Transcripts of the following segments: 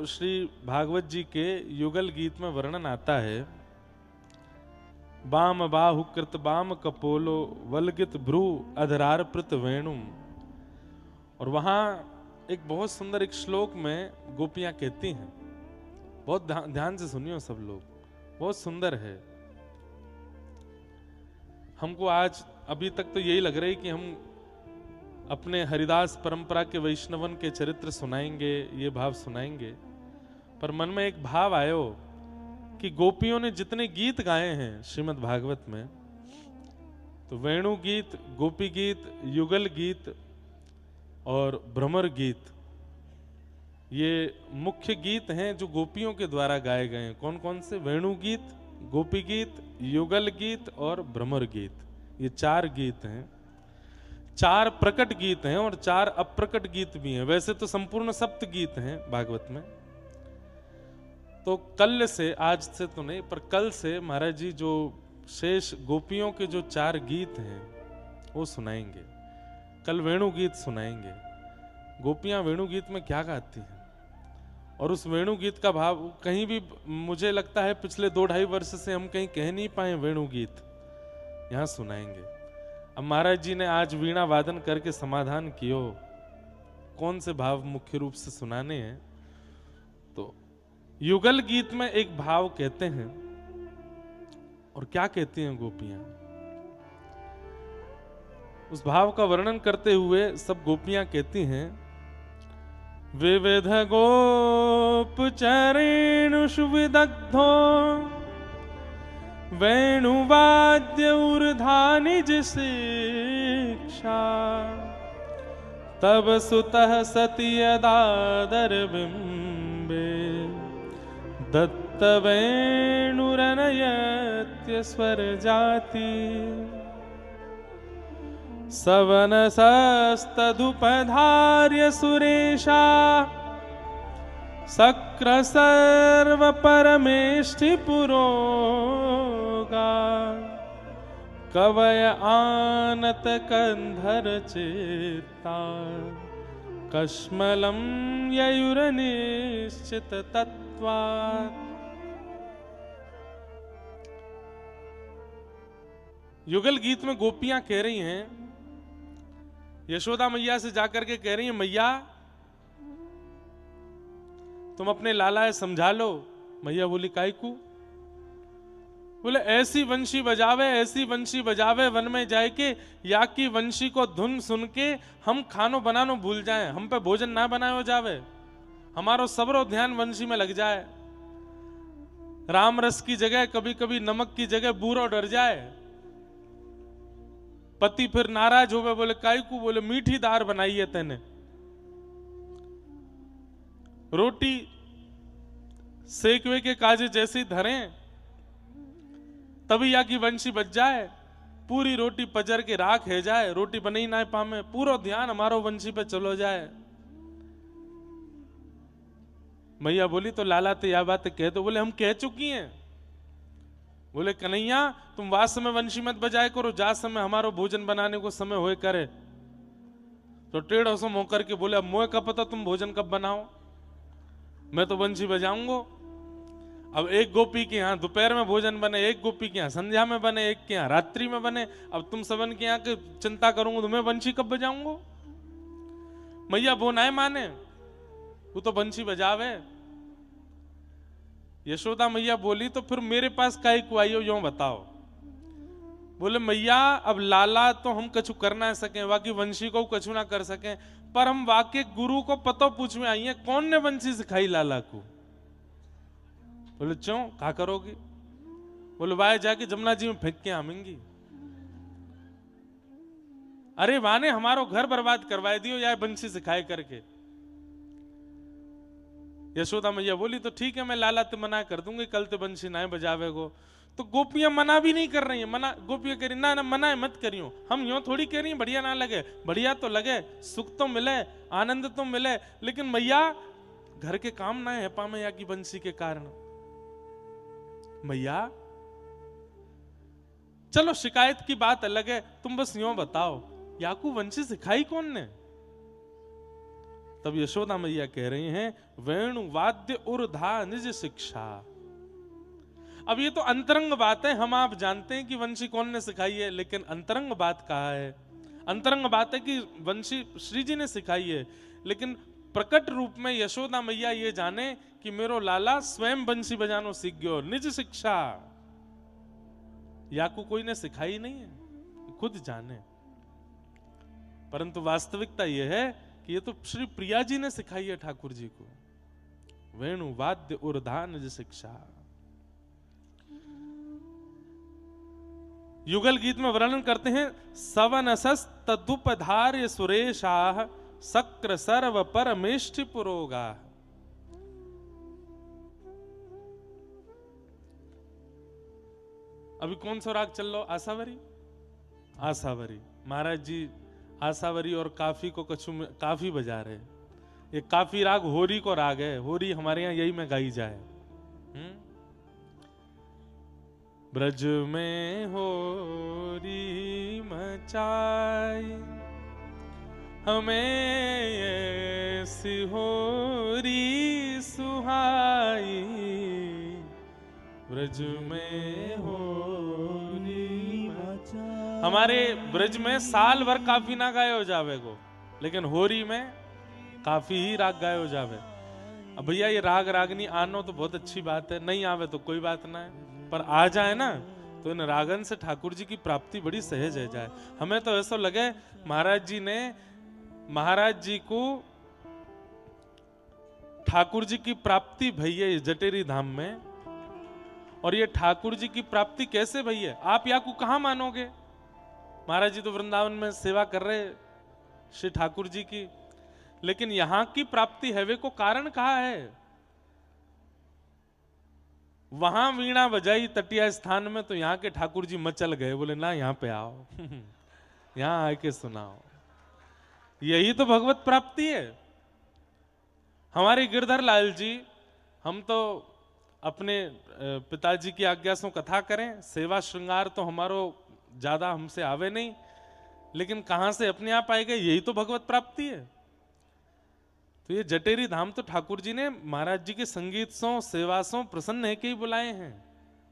श्री भागवत जी के युगल गीत में वर्णन आता है, बाम बाहु कृत बाम कपोलो वलगित भ्रू अधरार प्रत वेणुम। और वहां एक बहुत सुंदर एक श्लोक में गोपियां कहती हैं, बहुत ध्यान से सुनियो सब लोग, बहुत सुंदर है। हमको आज अभी तक तो यही लग रहा है कि हम अपने हरिदास परंपरा के वैष्णवन के चरित्र सुनाएंगे, ये भाव सुनाएंगे, पर मन में एक भाव आयो कि गोपियों ने जितने गीत गाए हैं श्रीमद् भागवत में, तो वेणु गीत, गोपी गीत, युगल गीत और भ्रमर गीत, ये मुख्य गीत हैं जो गोपियों के द्वारा गाए गए हैं। कौन कौन से? वेणु गीत, गोपी गीत, युगल गीत और भ्रमर गीत। ये 4 गीत हैं। 4 प्रकट गीत हैं और 4 अप्रकट गीत भी हैं। वैसे तो संपूर्ण सप्त गीत हैं भागवत में। तो कल से, आज से तो नहीं, पर कल से महाराज जी जो शेष गोपियों के जो 4 गीत हैं वो सुनाएंगे। कल वेणु गीत सुनाएंगे। गोपियां वेणु गीत में क्या गाती हैं और उस वेणु गीत का भाव कहीं भी, मुझे लगता है पिछले 2-2.5 वर्ष से हम कहीं कह नहीं पाए वेणु गीत, यहां सुनाएंगे। अब महाराज जी ने आज वीणा वादन करके समाधान कियो कौन से भाव मुख्य रूप से सुनाने हैं। तो युगल गीत में एक भाव कहते हैं, और क्या कहती हैं गोपियां, उस भाव का वर्णन करते हुए सब गोपियां कहती हैं, विविध गोप चरेणुषु विदग्धो वेणुवाद्य ऊर्ध्वानि जिशिक्षा तब सुतः सति यदादर बिंबे दत्त वेणुरनयत्य स्वर जाति सवनसस्तदुपधार्य सुरेशा सक्र सर्व परमेष्टि पुरोगा कवय आनत कंधर चेता कश्मलम ययुरनिश्चित तत्वात्। युगल गीत में गोपियां कह रही हैं, यशोदा मैया से जाकर के कह रही हैं, मैया तुम अपने लाला समझा लो। मैया बोली काईकू? बोले ऐसी वंशी बजावे, ऐसी वंशी बजावे वन में जाए के, या की वंशी को धुन सुन के हम खानो बनानो भूल जाएं, हम पे भोजन ना बनायो जावे, हमारो सबरो ध्यान वंशी में लग जाए। राम रस की जगह कभी कभी नमक की जगह बूरो डर जाए। पति फिर नाराज होवे, बोले काईकू? बोले मीठी दार बनाई है तेने, रोटी सेकवे के काजे जैसी धरें तभी या की वंशी बच जाए, पूरी रोटी पजर के राख है जाए, रोटी बनी ना पामे, पूरा ध्यान हमारो वंशी पे चलो जाए। मैया बोली तो लाला तो यह बात कह दो। बोले हम कह चुकी हैं। बोले कन्हैया तुम वास समय वंशी मत बजाए करो, जा समय हमारो भोजन बनाने को समय होए करे। तो टेढ़ सो मुंह करके बोले अब मोए का पता तुम भोजन कब बनाओ, मैं तो वंशी बजाऊंगो। अब एक गोपी के यहाँ दोपहर में भोजन बने, एक गोपी के यहाँ संध्या में बने, एक के यहाँ रात्रि में बने। अब तुम सबन के यहाँ की चिंता करूंगा तो मैं वंशी कब बजाऊंगो? मैया वो ना माने, वो तो वंशी बजावे। यशोदा मैया बोली तो फिर मेरे पास काई को आई हो, यूं बताओ। बोले मैया अब लाला तो हम कछु कर ना सके, बाकी वंशी को कछु ना कर सके, पर हम वाके गुरु को पतो पूछ में आई है कौन ने वंशी सिखाई लाला को। बोले क्यों, क्या करोगी? बोले वाय जाके जमुना जी में फेंक के आमेंगी। अरे वाने हमारो घर बर्बाद करवाए दियो या वंशी सिखाए करके। यशोदा मैया बोली तो ठीक है, मैं लाला ते मना कर दूंगी, कल ते बंशी ना बजावे गो। तो गोपियां मना भी नहीं कर रही हैं। मना गोपियां कह रही ना ना मना मत करियो। हम यूं थोड़ी कह रही हैं बढ़िया ना लगे, बढ़िया तो लगे, सुख तो मिले, आनंद तो मिले, लेकिन मैया घर के काम ना है पामे या की बंशी के कारण। मैया चलो शिकायत की बात अलग है, तुम बस यूं बताओ याकू वंशी सिखाई कौन ने? तब यशोदा मैया कह रही हैं वेणु वाद्य उर्धा निज शिक्षा। अब ये तो अंतरंग बात है, हम आप जानते हैं कि वंशी कौन ने सिखाई है, लेकिन अंतरंग बात कहाँ है? अंतरंग बात है कि वंशी श्री जी ने सिखाई है, लेकिन प्रकट रूप में यशोदा मैया ये जाने कि मेरो लाला स्वयं बंशी बजानो सीख गयो, निज शिक्षा। या को कोई ने सिखाई नहीं है, खुद जाने। परंतु वास्तविकता यह है कि ये तो श्री प्रिया जी ने सिखाई है ठाकुर जी को। वेणु वाद्य उर्धा निज शिक्षा। युगल गीत में वर्णन करते हैं सवनसस तदुपधार्य सुरेशाह सक्र सर्व परमेष्ठि पुरोगा। अभी कौन सा राग चल लो? आसावरी। आसावरी महाराज जी आसावरी और काफी को कछु में काफी बजा रहे। ये काफी राग होरी को राग है, होरी हमारे यहाँ यही में गाई जाए। ब्रज में होरी मचाई हमें ऐसी होरी सुहाई, ब्रज में होरी मचाई। हमारे ब्रज में साल भर काफी ना गाए हो जावे को, लेकिन होरी में काफी ही राग गाए हो जावे। अब भैया ये राग रागनी आनो तो बहुत अच्छी बात है, नहीं आवे तो कोई बात ना है, पर आ जाए ना तो इन रागन से ठाकुर जी की प्राप्ति बड़ी सहज है जाए। हमें तो ऐसा लगे महाराज जी ने महाराज जी को ठाकुर जी की प्राप्ति भई है जटेरी धाम में, और ये ठाकुर जी की प्राप्ति कैसे भई है? आप या को कहां मानोगे? महाराज जी तो वृंदावन में सेवा कर रहे श्री ठाकुर जी की, लेकिन यहां की प्राप्ति है वे को कारण कहा है? वहां वीणा बजाई तटिया स्थान में तो यहाँ के ठाकुर जी मचल गए, बोले ना यहाँ पे आओ यहाँ आके सुनाओ। यही तो भगवत प्राप्ति है। हमारे गिरधर लाल जी, हम तो अपने पिताजी की आज्ञा से कथा करें, सेवा श्रृंगार तो हमारो ज्यादा हमसे आवे नहीं, लेकिन कहां से अपने आप आए गए, यही तो भगवत प्राप्ति है। तो ये जटेरी धाम तो ठाकुर जी ने महाराज जी के संगीत सो सेवा सो प्रसन्न है के ही बुलाए हैं।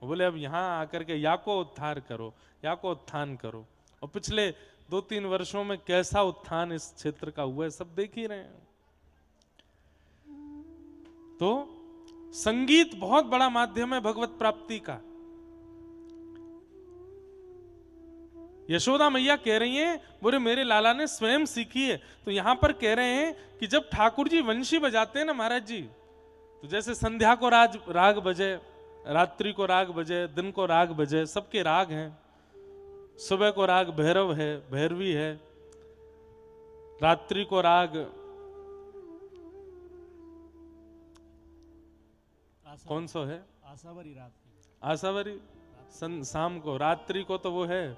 बोले अब यहाँ आकर के या को उत्थान करो, या को उत्थान करो। और पिछले 2-3 वर्षों में कैसा उत्थान इस क्षेत्र का हुआ है सब देख ही रहे हैं। तो संगीत बहुत बड़ा माध्यम है भगवत प्राप्ति का। यशोदा मैया कह रही हैं बोले मेरे लाला ने स्वयं सीखी है। तो यहां पर कह रहे हैं कि जब ठाकुर जी वंशी बजाते हैं ना महाराज जी, तो जैसे संध्या को राग बजे, रात्रि को राग बजे, दिन को राग बजे, सबके राग हैं। सुबह को राग भैरव है, भैरवी है, रात्रि को राग कौन सा है? आसावरी राग। आसावरी। शाम को, रात्रि को तो वो है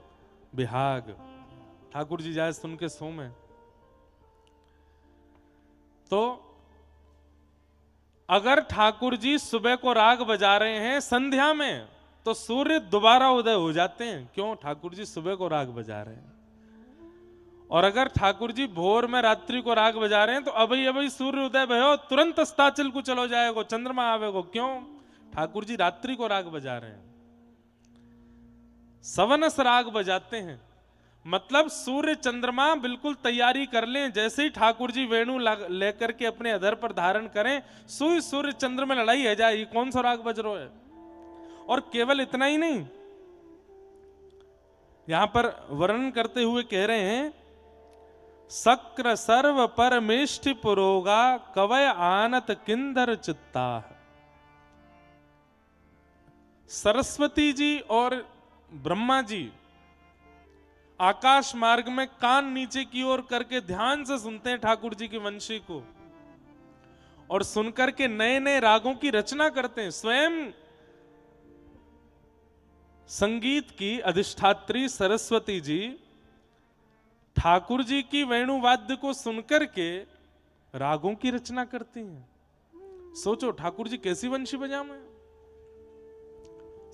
बिहाग। ठाकुर जी जाए सुन के सो में। तो अगर ठाकुर जी सुबह को राग बजा रहे हैं संध्या में, तो सूर्य दोबारा उदय हो जाते हैं। क्यों? ठाकुर जी सुबह को राग बजा रहे हैं। और अगर ठाकुर जी भोर में रात्रि को राग बजा रहे हैं तो अभी सूर्य उदय भयो तुरंत अस्ताचल को चलो जाएगो, चंद्रमा आवेगो। क्यों? ठाकुर जी रात्रि को राग बजा रहे हैं, सवनस राग बजाते हैं। मतलब सूर्य चंद्रमा बिल्कुल तैयारी कर लें, जैसे ही ठाकुर जी वेणु लेकर के अपने अधर पर धारण करें, सुई सूर्य चंद्र में लड़ाई है जाए, कौन सा राग बज रहा है। और केवल इतना ही नहीं, यहां पर वर्णन करते हुए कह रहे हैं सक्र सर्व परमेष्ठि पुरोगा कवय आनत किंदर चित्ता। सरस्वती जी और ब्रह्मा जी आकाश मार्ग में कान नीचे की ओर करके ध्यान से सुनते हैं ठाकुर जी की वंशी को, और सुनकर के नए नए रागों की रचना करते हैं। स्वयं संगीत की अधिष्ठात्री सरस्वती जी ठाकुर जी की वेणुवाद्य को सुनकर के रागों की रचना करती हैं। सोचो ठाकुर जी कैसी वंशी बजावे,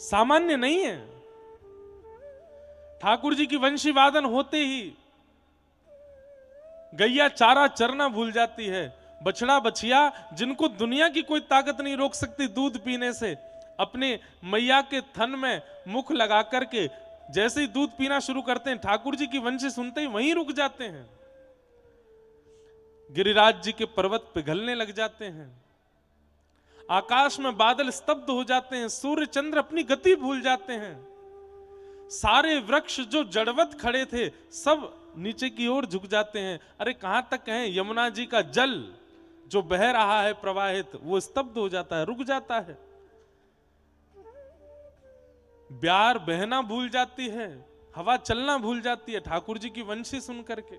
सामान्य नहीं है। ठाकुर जी की वंशी वादन होते ही गैया चारा चरना भूल जाती है, बछड़ा बछिया जिनको दुनिया की कोई ताकत नहीं रोक सकती दूध पीने से, अपने मैया के थन में मुख लगा करके जैसे ही दूध पीना शुरू करते हैं, ठाकुर जी की वंशी सुनते ही वहीं रुक जाते हैं। गिरिराज जी के पर्वत पिघलने लग जाते हैं, आकाश में बादल स्तब्ध हो जाते हैं, सूर्य चंद्र अपनी गति भूल जाते हैं, सारे वृक्ष जो जड़वत खड़े थे सब नीचे की ओर झुक जाते हैं। अरे कहां तक कहें, यमुना जी का जल जो बह रहा है प्रवाहित, वो स्तब्ध हो जाता है, रुक जाता है। ब्यार बहना भूल जाती है, हवा चलना भूल जाती है, ठाकुर जी की वंशी सुन करके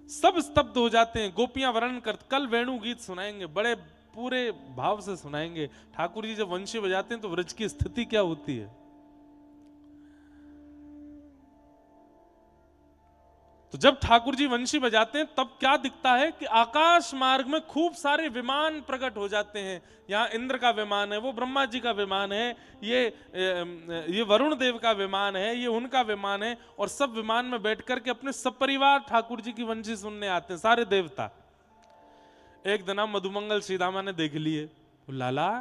सब स्तब्ध हो जाते हैं। गोपियां वर्णन कर, कल वेणु गीत सुनाएंगे, बड़े पूरे भाव से सुनाएंगे। ठाकुर जी जब वंशी बजाते हैं तो व्रज की स्थिति क्या होती है। तो जब ठाकुर जी वंशी बजाते हैं तब क्या दिखता है कि आकाश मार्ग में खूब सारे विमान प्रकट हो जाते हैं। यहाँ इंद्र का विमान है, वो ब्रह्मा जी का विमान है, ये वरुण देव का विमान है, ये उनका विमान है, और सब विमान में बैठ करके अपने सपरिवार ठाकुर जी की वंशी सुनने आते हैं सारे देवता। एक दिन मधुमंगल श्रीदामा ने देख लिए, लाला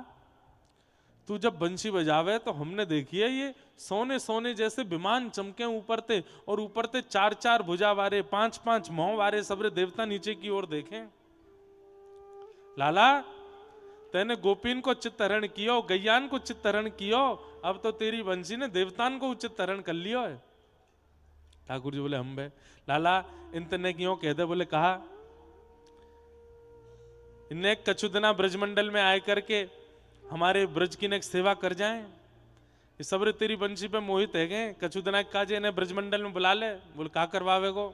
तू जब बंशी बजावे तो हमने देखी है ये सोने सोने जैसे विमान चमके ऊपर थे, और ऊपर थे 4-4 भुजा वारे, 5-5 मोह वारे, सबरे देवता नीचे की ओर देखें। लाला तेने गोपीन को चित्तहरण कियो, गैयान को चित्तहरण कियो, अब तो तेरी बंशी ने देवतान को चित्तहरण कर लियो है। ठाकुर जी बोले हम बे लाला इनतने क्यों कह दे, बोले कहा इन्हें कछुदना ब्रजमंडल में आए करके हमारे ब्रज की ने सेवा कर जाएं, ये सबरे तेरी बंशी पे मोहित है गए। कछुदना काजे इन्हें ब्रजमंडल में बुला ले, बोले कहा करवावे को,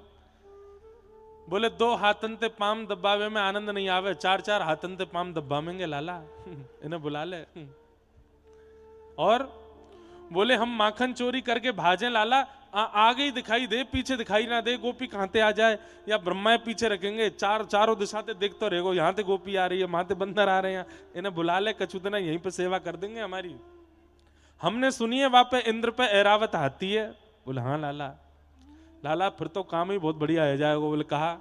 बोले 2 हाथन ते पाम दबावे में आनंद नहीं आवे, 4-4 हाथन ते पाम दबावेंगे लाला इन्हें बुला ले। और बोले हम माखन चोरी करके भाजे लाला, आगे ही दिखाई दे पीछे दिखाई ना दे, गोपी कहां ते आ जाए, या ब्रह्मा पीछे रखेंगे, चारों दिशा ते देखते रहेगो, यहाँ ते गोपी आ रही है, वहां ते बंदर आ रहे हैं, इन्हें बुला ले, कछुदना यहीं पे सेवा कर देंगे हमारी। हमने सुनी है वहां पे इंद्र पे ऐरावत हाथी है। बोले हाँ लाला। लाला फिर तो काम ही बहुत बढ़िया हो जाएगा। बोले कहा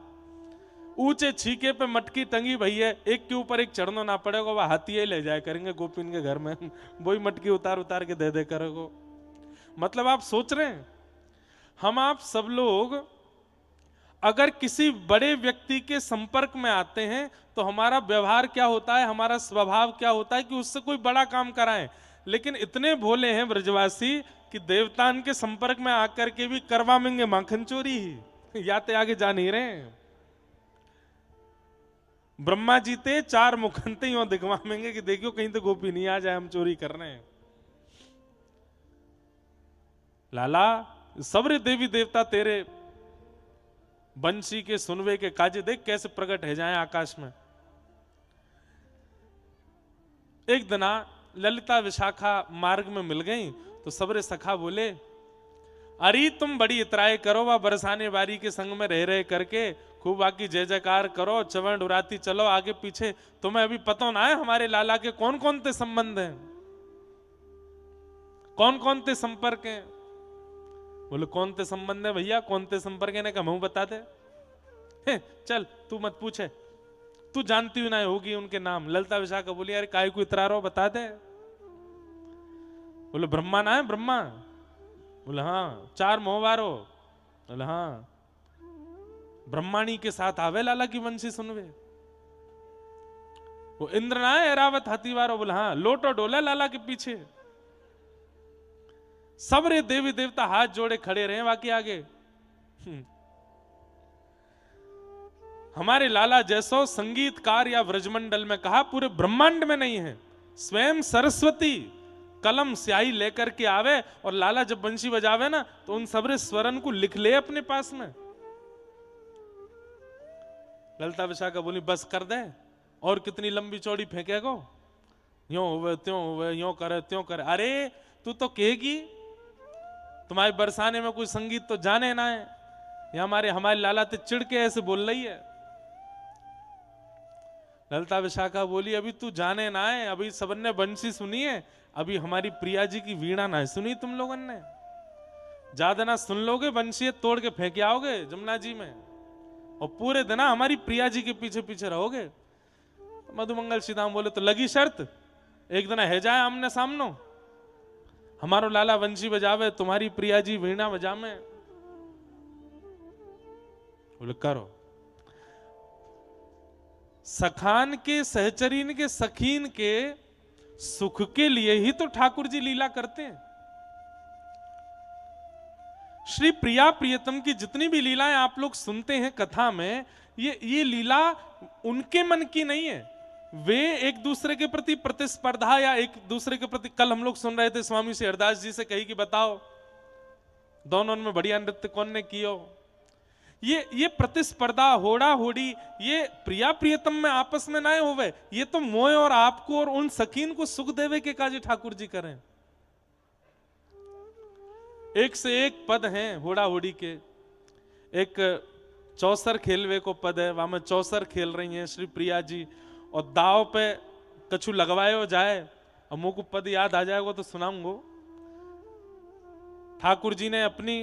ऊंचे छीके पे मटकी टंगी भई है, एक के ऊपर एक चढ़ना ना पड़ेगा, वह हाथी ही ले जाए करेंगे गोपिन के घर में वही मटकी उतार उतार के दे करेगो। मतलब आप सोच रहे हैं, हम आप सब लोग अगर किसी बड़े व्यक्ति के संपर्क में आते हैं तो हमारा व्यवहार क्या होता है, हमारा स्वभाव क्या होता है कि उससे कोई बड़ा काम कराएं। लेकिन इतने भोले हैं ब्रजवासी कि देवतान के संपर्क में आकर के भी करवाएंगे माखन चोरी ही, या ते आगे जा नहीं रहे। ब्रह्मा जी ते 4 मुखंते ही दिखवाएंगे कि देखियो कहीं तो गोपी नहीं आ जाए, हम चोरी कर रहे हैं। लाला सबरे देवी देवता तेरे बंशी के सुनवे के काजे देख कैसे प्रकट है जाए आकाश में। एक दिना ललिता विशाखा मार्ग में मिल गई तो सबरे सखा बोले अरे तुम बड़ी इतराए करो, वह बरसाने वारी के संग में रह रहे करके खूब आकी जय जयकार करो, चवण उड़ाती चलो आगे पीछे, तुम्हें अभी पता ना है हमारे लाला के कौन कौन से संबंध हैं, कौन कौन से संपर्क हैं। बोले कौन से संबंध है भैया, कौन से संपर्क है, कहूं बता दे। चल तू मत पूछे, तू जानती हुई ना होगी उनके नाम। ललिता विशाखा बोली अरे काय को इतरा रहो, बता दे। बोले ब्रह्मा ना है, ब्रह्मा। बोले हाँ। 4 मोहवारो। बोले हाँ। ब्रह्माणी के साथ आवे लाला की वंशी सुनवे। वो इंद्र ना है ऐरावत हाथी वारो। बोले हाँ। लोटो डोला लाला के पीछे। सबरे देवी देवता हाथ जोड़े खड़े रहे बाकी आगे। हमारे लाला जैसो संगीतकार या व्रजमंडल में कहा पूरे ब्रह्मांड में नहीं है। स्वयं सरस्वती कलम स्याही लेकर के आवे और लाला जब बंशी बजावे ना तो उन सबरे स्वरन को लिख ले अपने पास में। ललिता विशाखा बोली बस कर दे, और कितनी लंबी चौड़ी फेंकेगो, यो हुए त्यों हुए, यो करे त्यों करे। अरे तू तो कहेगी तुम्हारे बरसाने में कोई संगीत तो जाने ना है, ये हमारे लाला ते चिढ़ के ऐसे बोल रही है। ललिता विशाखा बोली अभी तू जाने ना है, अभी सबने बंशी सुनी है, अभी हमारी प्रिया जी की वीणा ना सुनी तुम लोगों ने। ज्यादा ना सुन लोगे बंशी तोड़ के फेंक आओगे जमुना जी में, और पूरे दिन हमारी प्रिया जी के पीछे पीछे रहोगे। तो मधुमंगल श्रीधाम बोले तो लगी शर्त, एक दिन है जाए आमने सामनो, हमारो लाला वंशी बजावे, तुम्हारी प्रिया जी वीणा बजावे। बोले करो। सखान के, सहचरीन के, सखीन के सुख के लिए ही तो ठाकुर जी लीला करते हैं। श्री प्रिया प्रियतम की जितनी भी लीलाएं आप लोग सुनते हैं कथा में, ये लीला उनके मन की नहीं है। वे एक दूसरे के प्रति प्रतिस्पर्धा या एक दूसरे के प्रति, कल हम लोग सुन रहे थे स्वामी श्री हरदास जी से कही कि बताओ दोनों में बढ़िया नृत्य कौन ने कियो। ये प्रतिस्पर्धा, होड़ा होड़ी, ये प्रिया प्रियतम में आपस में ना होवे, ये तो मोय और आपको और उन सकीन को सुख देवे के काजी ठाकुर जी करें। एक से एक पद हैं होड़ा होड़ी के। एक चौसर खेलवे को पद है, वहां में चौसर खेल रही हैं श्री प्रिया जी, और दाव पे कछु लगवायो जाए, और मुझको पद याद आ जाएगा तो सुनाऊंगा। ठाकुर जी ने अपनी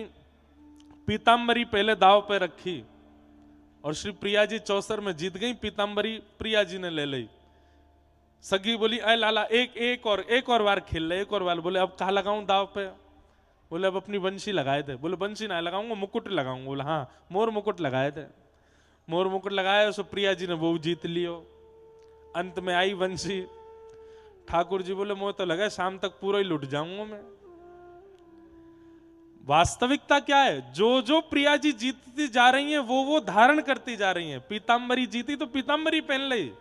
पीतांबरी पहले दाव पे रखी और श्री प्रिया जी चौसर में जीत गई, पीतांबरी प्रिया जी ने ले ली। सगी बोली अय लाला एक और बार खेल ले, एक और बार। बोले अब कहा लगाऊं दाव पे? बोले अब अपनी बंशी लगाए थे। बोले बंशी ना लगाऊंगा, मुकुट लगाऊंगा। बोले हाँ, मोर मुकुट लगाए थे। मोर मुकुट लगाया, सो प्रिया जी ने वो जीत लियो। अंत में आई बंशी। ठाकुर जी बोले मोह तो लगा शाम तक पूरा ही लुट जाऊंगा मैं। वास्तविकता क्या है? जो जो प्रिया जी जीतती जा रही हैं वो धारण करती जा रही हैं। पीतांबरी जीती तो पीतांबरी पहन ली,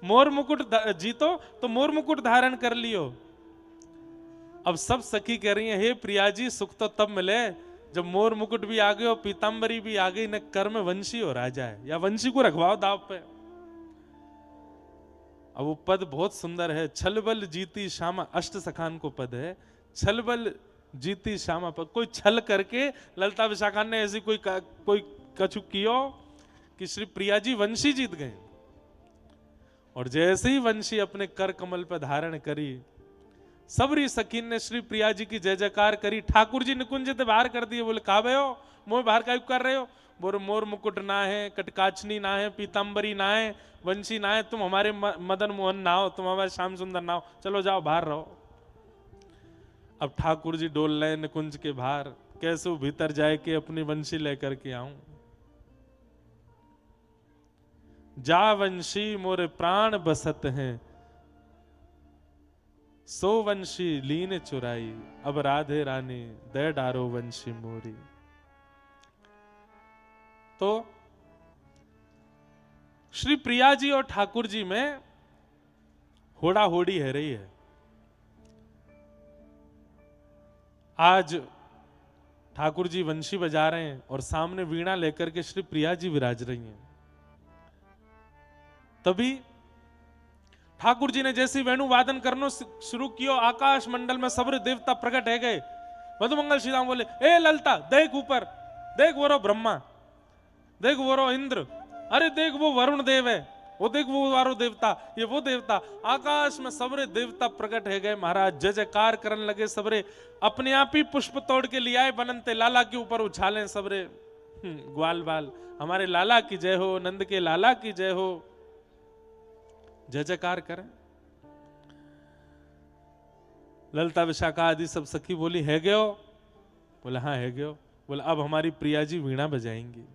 मोर मुकुट जीतो तो मोर मुकुट धारण कर लियो। अब सब सखी कह रही हैं हे प्रिया जी सुख तो तब मिले जब मोर मुकुट भी आ गए और पीतांबरी भी आ गई, न कर में वंशी और आ जाए, या वंशी को रखवाओ दाव पे। अब वो पद बहुत सुंदर है, छलबल जीती श्यामा, अष्ट सखान को पद है, छलबल जीती श्यामा पद। कोई छल करके ललिता विशाखा ने ऐसी कोई कछु कियो कि श्री प्रिया जी वंशी जीत गए। और जैसे ही वंशी अपने कर कमल पर धारण करी, सबरी सखीन ने श्री प्रिया जी की जय जयकार करी। ठाकुर जी निकुंज से बाहर कर दिए। बोले कहा भयो मोह बाहर का कर रहे हो? बोले मोर मुकुट ना है, कटकाचनी ना है, पीतांबरी ना है, वंशी ना है, तुम हमारे मदन मोहन ना हो, तुम हमारे श्याम सुंदर ना हो, चलो जाओ बाहर रहो। अब ठाकुर जी डोल रहे निकुंज के बाहर, कैसे भीतर जाए के अपनी वंशी लेकर के आऊं। जा वंशी मोरे प्राण बसत हैं, सो वंशी लीन चुराई, अब राधे रानी दे डारो वंशी मोरी। तो श्री प्रिया जी और ठाकुर जी में होड़ा होड़ी है रही है। आज ठाकुर जी वंशी बजा रहे हैं और सामने वीणा लेकर के श्री प्रिया जी विराज रही हैं। तभी ठाकुर जी ने जैसे वेणु वादन करना शुरू किया, आकाश मंडल में सबरे देवता प्रकट है गए। मधुमंगल श्री राम बोले ए ललता देख ऊपर, देख वो रो ब्रह्मा, देख वो रो इंद्र, अरे देख वो वरुण देव है, वो देख वो वारो देवता, ये वो देवता। आकाश में सबरे देवता प्रकट है गए। महाराज जय जयकार करने लगे। सबरे अपने आप ही पुष्प तोड़ के ले आए, बनंते लाला के ऊपर उछाले सबरे। ग्वाल बाल हमारे लाला की जय हो, नंद के लाला की जय हो, जय जयकार करें। ललिता विशाखा आदि सब सखी बोली है गयो? बोले हाँ है गयो। बोले अब हमारी प्रिया जी वीणा बजाएंगी।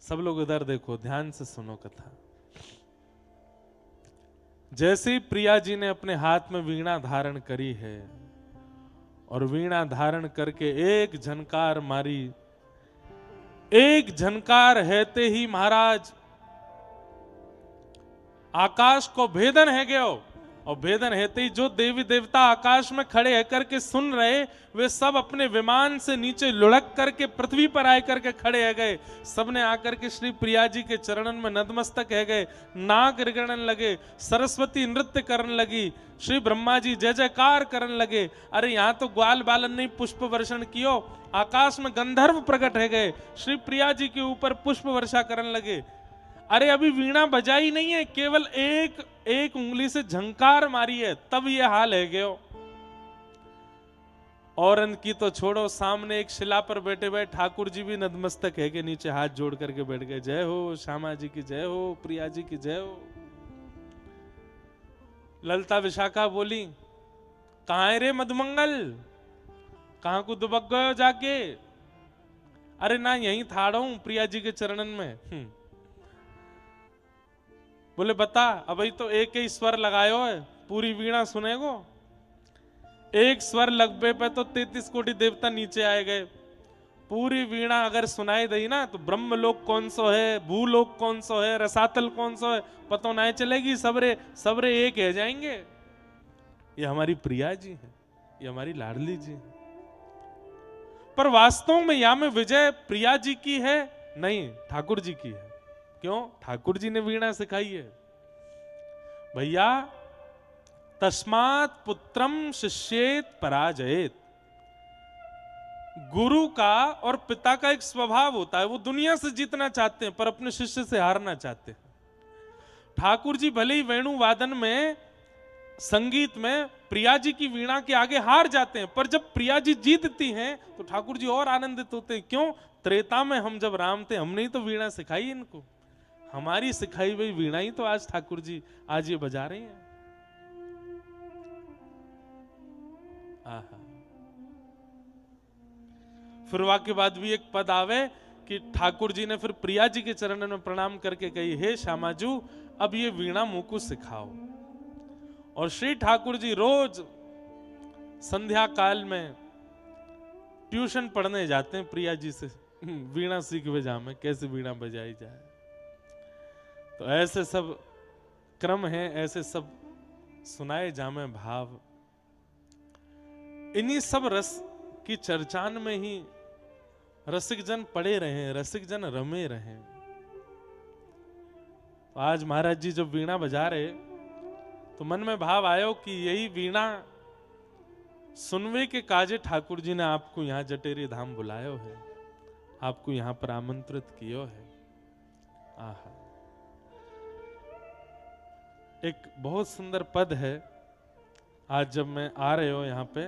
सब लोग इधर देखो, ध्यान से सुनो कथा। जैसे ही प्रिया जी ने अपने हाथ में वीणा धारण करी है और वीणा धारण करके एक झनकार मारी, एक झनकार हेते ही महाराज आकाश को भेदन है गयो। और भेदन हेते ही जो देवी देवता आकाश में खड़े है करके सुन रहे, वे सब अपने विमान से नीचे लुढ़क करके पृथ्वी पर आए करके खड़े है गए। सबने आकर के श्री प्रिया जी के चरणन में नतमस्तक है गए, नाक रिगड़न लगे, सरस्वती नृत्य करने लगी, श्री ब्रह्मा जी जय जयकार करने लगे। अरे यहाँ तो ग्वाल बालन ने पुष्प वर्षण कियो, आकाश में गंधर्व प्रकट है गए, श्री प्रिया जी के ऊपर पुष्प वर्षा करने लगे। अरे अभी वीणा बजाई नहीं है, केवल एक उंगली से झंकार मारी है, तब ये हाल है गयो। औरन की तो छोड़ो, सामने एक शिला पर बैठे बैठे ठाकुर जी भी नतमस्तक है के नीचे हाथ जोड़ करके बैठ गए। जय हो श्यामा जी की जय हो, प्रिया जी की जय हो। ललता विशाखा बोली, कहाँ है रे मधुमंगल, कहाँ को दुबक गयो जाके? अरे ना, यहीं थाड़ा हूं प्रिया जी के चरणन में। बोले बता, अभी तो एक ही स्वर लगायो है, पूरी वीणा सुनेगो? एक स्वर लगबे पे तो 33 कोटि देवता नीचे आए गए। पूरी वीणा अगर सुनाई दई ना तो ब्रह्मलोक कौन सो है, भूलोक कौन सो है, रसातल कौन सो है, पता नहीं चलेगी। सबरे सबरे एक है जाएंगे। ये हमारी प्रिया जी है, ये हमारी लाडली जी है। पर वास्तव में या में विजय प्रिया जी की है नहीं, ठाकुर जी की है। क्यों? ठाकुर जी ने वीणा सिखाई है भैया। तस्मात् पुत्रम शिष्येत पराजयेत। गुरु का और पिता का एक स्वभाव होता है, वो दुनिया से जीतना चाहते हैं पर अपने शिष्य से हारना चाहते हैं। ठाकुर जी भले ही वेणु वादन में, संगीत में प्रिया जी की वीणा के आगे हार जाते हैं, पर जब प्रिया जी जीतती हैं तो ठाकुर जी और आनंदित होते हैं। क्यों? त्रेता में हम जब राम थे, हमने ही तो वीणा सिखाई इनको। हमारी सिखाई हुई वीणा ही तो आज ठाकुर जी आज ये बजा रहे हैं। आहा। फिर वाक्य बाद भी एक पद आवे कि ठाकुर जी ने फिर प्रिया जी के चरणों में प्रणाम करके कही, हे श्यामाजू, अब ये वीणा मुझको सिखाओ। और श्री ठाकुर जी रोज संध्या काल में ट्यूशन पढ़ने जाते हैं प्रिया जी से, वीणा सीख बजा में कैसे वीणा बजाई जाए। तो ऐसे सब क्रम हैं, ऐसे सब सुनाए जामे भाव। इन्हीं सब रस की चर्चान में ही रसिक जन पड़े रहे, रसिक जन रमे रहे। तो आज महाराज जी जब वीणा बजा रहे तो मन में भाव आयो कि यही वीणा सुनवे के काजे ठाकुर जी ने आपको यहां जटेरी धाम बुलायो है, आपको यहां पर आमंत्रित कियो है। आहा। एक बहुत सुंदर पद है। आज जब मैं आ रहे हो यहाँ पे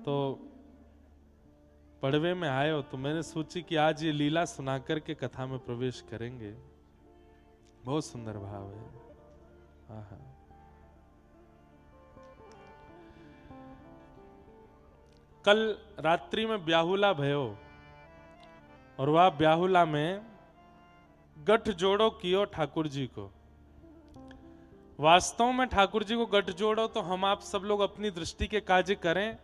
तो पड़वे में आए हो तो मैंने सोची कि आज ये लीला सुनाकर के कथा में प्रवेश करेंगे। बहुत सुंदर भाव है। आहा। कल रात्रि में ब्याहुला भयो और वह ब्याहुला में गठ जोड़ो कियो ठाकुर जी को। वास्तव में ठाकुर जी को गठ जोड़ो तो हम आप सब लोग अपनी दृष्टि के कार्य करें,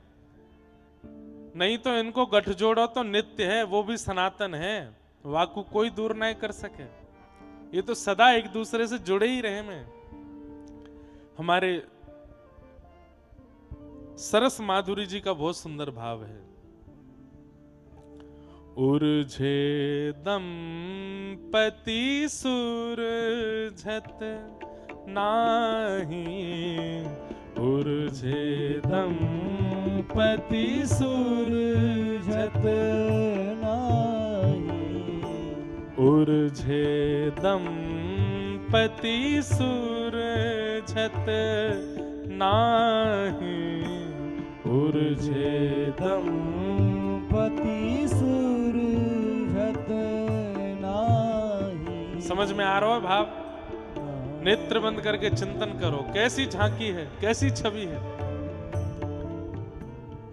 नहीं तो इनको गठ जोड़ो तो नित्य है, वो भी सनातन है, वाकु कोई दूर नहीं कर सके। ये तो सदा एक दूसरे से जुड़े ही रहे। में हमारे सरस माधुरी जी का बहुत सुंदर भाव है। उर्झे दंपति सुरझत नाही, उर्झे दंपति सुरझत नाही, उर्झे दंपति सुरझत नाही, उर्झे दंपति सुरझत नाही। समझ में आ रहा है भाव? नेत्र बंद करके चिंतन करो, कैसी झांकी है, कैसी छवि है।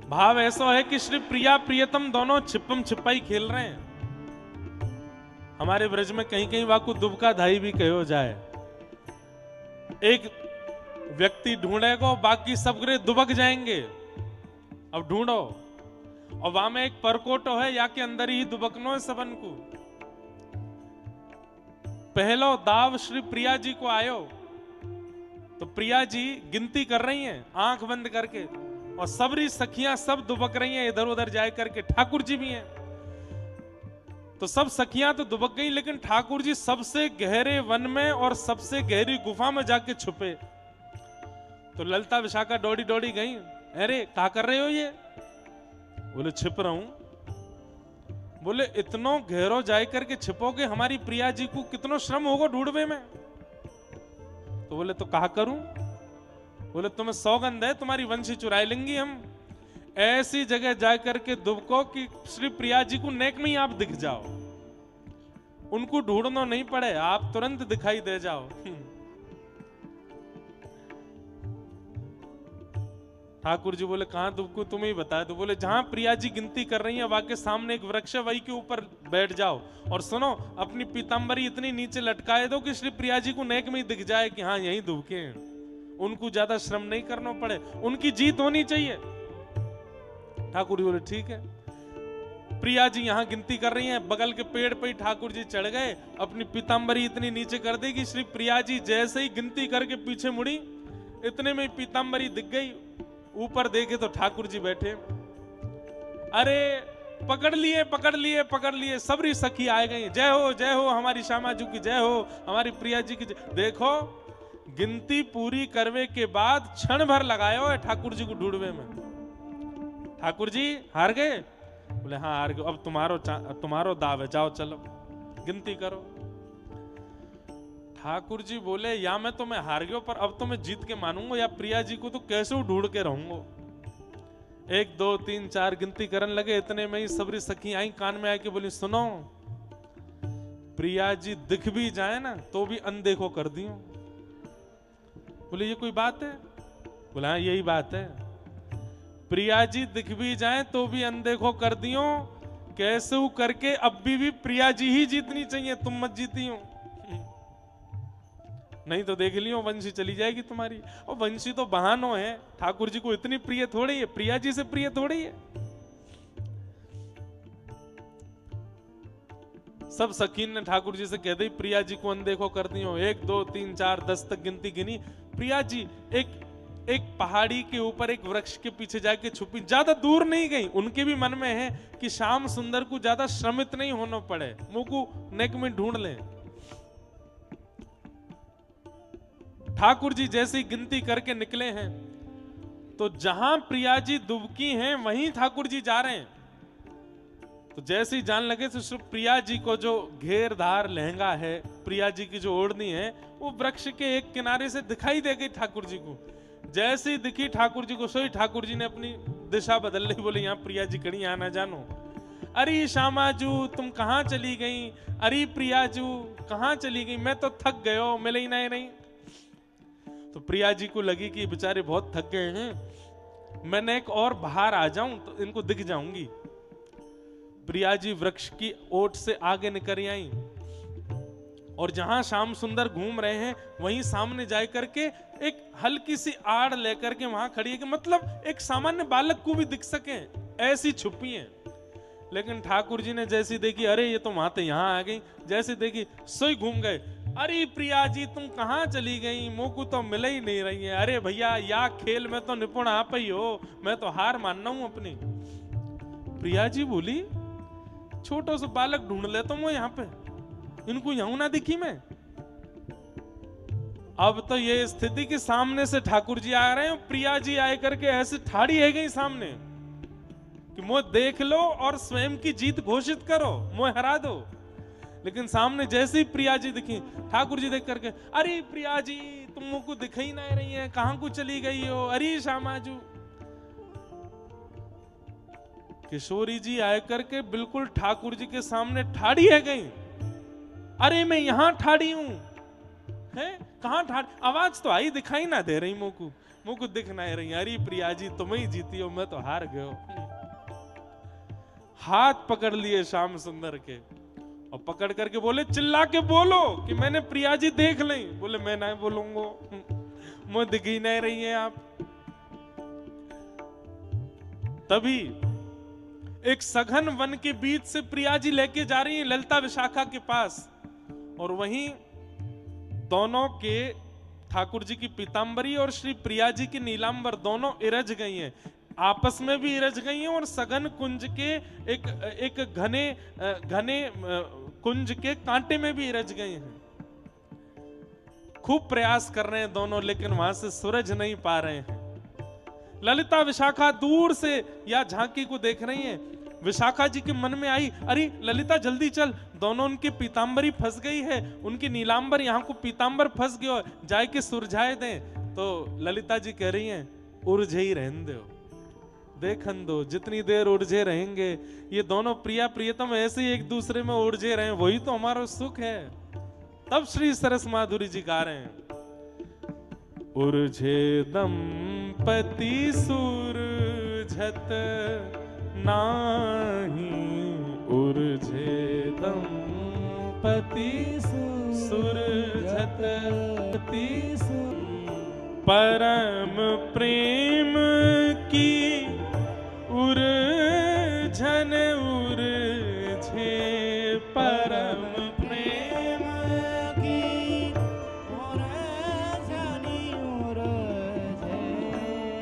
भाव ऐसा है कि श्री प्रिया प्रियतम दोनों छिपम छिपाई खेल रहे हैं। हमारे ब्रज में कहीं कहीं वाकु दुबका धाई भी कहो जाए। एक व्यक्ति ढूंढेगा, बाकी सब ग्रे दुबक जाएंगे। अब ढूंढो, और वहां में एक परकोटो है, या के अंदर ही दुबकनो है सबन को। पहलो दाव श्री प्रिया जी को आयो तो प्रिया जी गिनती कर रही हैं आंख बंद करके, और सबरी सखियां सब दुबक रही हैं इधर उधर जाए करके। ठाकुर जी भी हैं तो सब सखियां तो दुबक गई, लेकिन ठाकुर जी सबसे गहरे वन में और सबसे गहरी गुफा में जाके छुपे। तो ललता विशाखा दौड़ी दौड़ी गई, अरे क्या कर रहे हो ये? बोले छिप रहा हूं। बोले इतनो गहरो जाए करके छिपोगे, हमारी प्रिया जी को कितनो श्रम होगा ढूंढवे में। तो बोले तो कहा करूं? बोले तुम्हें सौगंध है, तुम्हारी वंशी चुराई लेंगी हम। ऐसी जगह जाकर के दुबको कि श्री प्रिया जी को नेक में ही आप दिख जाओ, उनको ढूंढना नहीं पड़े, आप तुरंत दिखाई दे जाओ। ठाकुर जी बोले कहां दुबको, तुम्हें ही बताया। तो बोले जहां प्रिया जी गिनती कर रही है वहां के सामने एक वृक्ष है, वही के ऊपर बैठ जाओ और सुनो, अपनी पीतांबरी इतनी नीचे लटकाए दो कि श्री प्रिया जी को नेक में ही दिख जाए कि हाँ यही दुबके हैं, उनको ज्यादा श्रम नहीं करना पड़े, उनकी जीत होनी चाहिए। ठाकुर जी बोले ठीक है। प्रिया जी यहां गिनती कर रही हैं, बगल के पेड़ पे ही ठाकुर जी चढ़ गए, अपनी पीतांबरी इतनी नीचे कर दी कि श्री प्रिया जी जैसे ही गिनती करके पीछे मुड़ी, इतने में पीतांबरी दिख गई। ऊपर देखे तो ठाकुर जी बैठे, अरे पकड़ लिए पकड़ लिए पकड़ लिए, सबरी सखी आ गई, जय हो हमारी श्यामा जी की जय हो, हमारी प्रिया जी की जय। देखो गिनती पूरी करवे के बाद क्षण भर लगायो है ठाकुर जी को ढूंढवे में। ठाकुर जी हार गए? बोले हाँ हार गए, अब तुम्हारो दाव है, जाओ चलो गिनती करो। ठाकुर जी बोले या मैं तो मैं हार गयो, पर अब तो मैं जीत के मानूंगा, या प्रिया जी को तो कैसे ढूंढ के रहूंगा। 1 2 3 4 गिनती करने लगे, इतने में ही सबरी सखी आई, कान में आके बोली सुनो, प्रिया जी दिख भी जाए ना तो भी अनदेखो कर दियो। बोले ये कोई बात है? बोला हाँ यही बात है, प्रिया जी दिख भी जाए तो भी अनदेखो कर दियो, कैसे करके अब भी प्रिया जी ही जीतनी चाहिए, तुम मत जीती हो, नहीं तो देख लियो वंशी चली जाएगी तुम्हारी। और वंशी तो बहानो है, ठाकुर जी को इतनी प्रिय थोड़ी है, प्रिया जी से प्रिय थोड़ी है। सब सखीन ने ठाकुर जी से कह दी प्रिया जी को अनदेखो कर दियो। 1 2 3 4 10 तक गिनती गिनी, प्रिया जी एक पहाड़ी के ऊपर एक वृक्ष के पीछे जाके छुपी, ज्यादा दूर नहीं गई। उनके भी मन में है कि श्याम सुंदर को ज्यादा श्रमित नहीं होना पड़े, मुंह को नेक में ढूंढ ले। ठाकुर जी जैसे ही गिनती करके निकले हैं तो जहां प्रिया जी दुबकी हैं वहीं ठाकुर जी जा रहे हैं। तो जैसे ही जान लगे तो प्रिया जी को जो घेरदार लहंगा है, प्रिया जी की जो ओढ़नी है, वो वृक्ष के एक किनारे से दिखाई दे गई ठाकुर जी को। जैसे ही दिखी ठाकुर जी को, सोई ठाकुर जी ने अपनी दिशा बदल ली, बोले यहाँ प्रिया जी कहीं आना जानो। अरे श्यामा जू तुम कहाँ चली गई? अरे प्रिया जू कहाँ चली गई? मैं तो थक गयो, मिले ही नहीं। तो प्रिया जी को लगी कि बेचारे बहुत थक गए हैं, मैंने एक और बाहर आ जाऊं तो इनको दिख जाऊंगी। प्रिया जी वृक्ष की ओट से आगे निकल आई और जहां श्याम सुंदर घूम रहे हैं वहीं सामने जाए करके एक हल्की सी आड़ लेकर के वहां खड़ी है, कि मतलब एक सामान्य बालक को भी दिख सके, ऐसी छुपी है। लेकिन ठाकुर जी ने जैसी देखी, अरे ये तो वहां तो यहां आ गई, जैसे देखी सोई घूम गए। अरे प्रिया जी तुम कहाँ चली गई? मुंह को तो मिल ही नहीं रही है। अरे भैया या खेल में तो निपुण आप ही हो, मैं तो हार मानना हूं अपनी। प्रिया जी बोली छोटो सा बालक ढूंढ लेता हूं यहाँ पे, इनको यूं ना दिखी मैं। अब तो ये स्थिति के सामने से ठाकुर जी आ रहे हैं, प्रिया जी आए करके ऐसे ठाड़ी है गई सामने कि मुझे देख लो और स्वयं की जीत घोषित करो, मुझे हरा दो। लेकिन सामने जैसे ही प्रिया जी दिखी, ठाकुर जी देख करके, अरे प्रिया जी तुम मुझको दिख ही नहीं रही है, कहां को चली गई हो? अरे श्यामाजू। किशोरी जी आए करके बिल्कुल ठाकुर जी के सामने ठाड़ी है गई। अरे मैं यहां ठाड़ी हूं, है कहां ठाड़ी? आवाज तो आई, दिखाई ना दे रही मुझको दिख नहीं रही। अरे प्रिया जी तुम ही जीती हो, मैं तो हार गयो। हाथ पकड़ लिए श्याम सुंदर के और पकड़ करके बोले चिल्ला के बोलो कि मैंने प्रिया जी देख ली। बोले मैं नहीं बोलूंगा, मुझे दिख ही नहीं रही है आप। तभी एक सघन वन के बीच से प्रिया जी लेके जा रही है ललिता विशाखा के पास, और वहीं दोनों के ठाकुर जी की पीतांबरी और श्री प्रिया जी की नीलांबर दोनों इरज गई हैं, आपस में भी इरज गई हैं, और सघन कुंज के एक घने कुंज के कांटे में भी इरज गए हैं। खूब प्रयास कर रहे हैं दोनों, लेकिन वहां से सूरज नहीं पा रहे हैं। ललिता विशाखा दूर से या झांकी को देख रही हैं। विशाखा जी के मन में आई, अरे ललिता जल्दी चल, दोनों उनकी पीतांबरी फंस गई है, उनकी नीलांबर यहाँ को पीतांबर फंस गयो, जाए के सुरझाए दें। तो ललिता जी कह रही हैं उर्झे ही रहने दो, देखन दो, जितनी देर उलझे रहेंगे ये दोनों प्रिया प्रियतम ऐसे ही एक दूसरे में उलझे रहे, वही तो हमारा सुख है। तब श्री सरस माधुरी जी गा रहे हैं, उलझे दंपति सुरझत नाही, उलझे दंपति सुरझत परम प्रेम की उलझन उलझे, परम प्रेम की उलझन उलझे,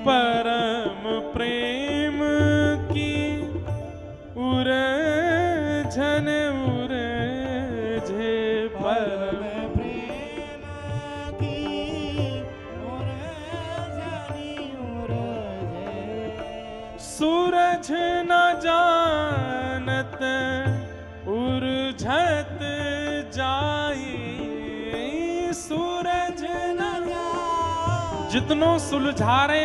परम प्रेम की उलझन उलझे, परम सूरज न जानत उलझत जाई, सूरज न जितनों सुलझा रहे